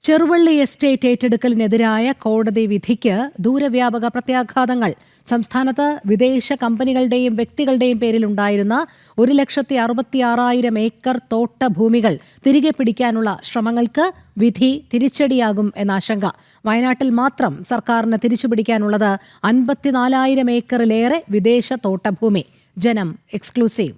Cheruvally estate ഏറ്റെടുക്കലിനെതിരായ കോടതി വിധിക്ക് ദൂരവ്യാപക പ്രത്യാഘാതങ്ങൾ. സംസ്ഥാനത്ത് വിദേശ കമ്പനികളുടെയും വ്യക്തികളുടെയും പേരിലുണ്ടായിരുന്ന 1,66,000 ഏക്കർ തോട്ടഭൂമികൾ തിരികെ പിടിക്കാനുള്ള ശ്രമങ്ങൾക്ക് വിധി തിരിച്ചടിയാകും എന്ന ആശങ്ക. വയനാട്ടിൽ മാത്രം സർക്കാരിന് തിരിച്ചുപിടിക്കാനുള്ളത് 54,000 ഏക്കറിലേറെ വിദേശ തോട്ടഭൂമി. ജനം എക്സ്ക്ലൂസീവ്.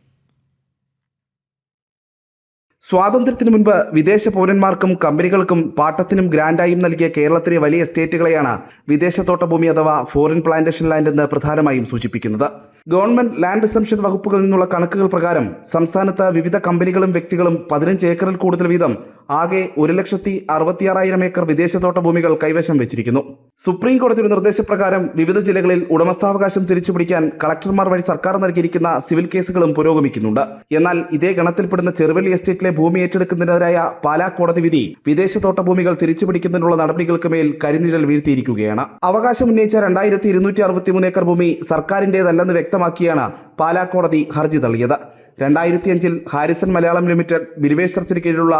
സ്വാതന്ത്ര്യത്തിനു മുൻപ് വിദേശ പൗരന്മാർക്കും കമ്പനികൾക്കും പാട്ടത്തിനും ഗ്രാൻഡായും നൽകിയ കേരളത്തിലെ വലിയ എസ്റ്റേറ്റുകളെയാണ് വിദേശ തോട്ടഭൂമി അഥവാ ഫോറിൻ പ്ലാന്റേഷൻ ലാൻഡ് എന്ന് പ്രധാനമായും സൂചിപ്പിക്കുന്നത്. ഗവൺമെന്റ് ലാൻഡ് റിസംഷൻ വകുപ്പുകളിൽ നിന്നുള്ള കണക്കുകൾ പ്രകാരം സംസ്ഥാനത്ത് വിവിധ കമ്പനികളും വ്യക്തികളും 15 ഏക്കറിൽ കൂടുതൽ വീതം ആകെ 1,66,000 ഏക്കർ വിദേശ തോട്ടഭൂമികൾ കൈവശം വെച്ചിരിക്കുന്നു. സുപ്രീം കോടതിയുടെ നിർദ്ദേശപ്രകാരം വിവിധ ജില്ലകളിൽ ഉടമസ്ഥാവകാശം തിരിച്ചുപിടിക്കാൻ കളക്ടർമാർ വഴി സർക്കാർ നൽകിയിരിക്കുന്ന സിവിൽ കേസുകളും പുരോഗമിക്കുന്നുണ്ട്. എന്നാൽ ഇതേ ഗണത്തിൽപ്പെടുന്ന ചെറുവള്ളി എസ്റ്റേറ്റിലെ ഭൂമി ഏറ്റെടുക്കുന്നതിനെതിരായ പാലാ കോടതി വിധി വിദേശ തോട്ടഭൂമികൾ തിരിച്ചുപിടിക്കുന്നതിനുള്ള നടപടികൾക്ക് മേൽ കരിനിഴൽ വീഴ്ത്തിയിരിക്കുകയാണ്. അവകാശം ഉന്നയിച്ച 2,263 ഏക്കർ ഭൂമി സർക്കാരിന്റേതല്ലെന്ന് വ്യക്തമാക്കിയാണ് പാലാ കോടതി ഹർജി തള്ളിയത്. 2005 ഹാരിസൺ മലയാളം ലിമിറ്റഡ് ബിരുവേഷ് ചർച്ചിന് കീഴിലുള്ള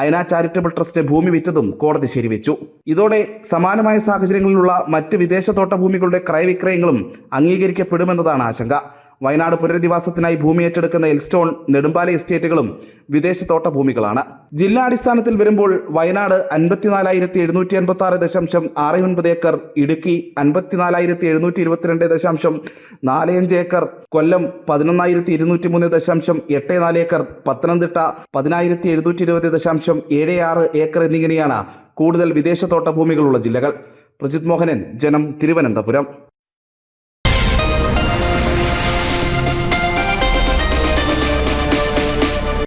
അയന ചാരിറ്റബിൾ ട്രസ്റ്റ് ഭൂമി വിറ്റതും കോടതി ശരിവെച്ചു. ഇതോടെ സമാനമായ സാഹചര്യങ്ങളിലുള്ള മറ്റ് വിദേശ തോട്ടഭൂമികളുടെ ക്രയവിക്രയങ്ങളും അംഗീകരിക്കപ്പെടുമെന്നതാണ് ആശങ്ക. വയനാട് പുനരധിവാസത്തിനായി ഭൂമി ഏറ്റെടുക്കുന്ന എൽസ്റ്റോൺ, നെടുമ്പാല എസ്റ്റേറ്റുകളും വിദേശ തോട്ടഭൂമികളാണ്. ജില്ലാടിസ്ഥാനത്തിൽ വരുമ്പോൾ വയനാട് 54,786.69 ഏക്കർ, ഇടുക്കി 54,722.45 ഏക്കർ, കൊല്ലം 11,203.84 ഏക്കർ, പത്തനംതിട്ട 10,720.76 ഏക്കർ എന്നിങ്ങനെയാണ് കൂടുതൽ വിദേശ തോട്ടഭൂമികളുള്ള ജില്ലകൾ. പ്രജിത് മോഹനൻ, ജനം, തിരുവനന്തപുരം.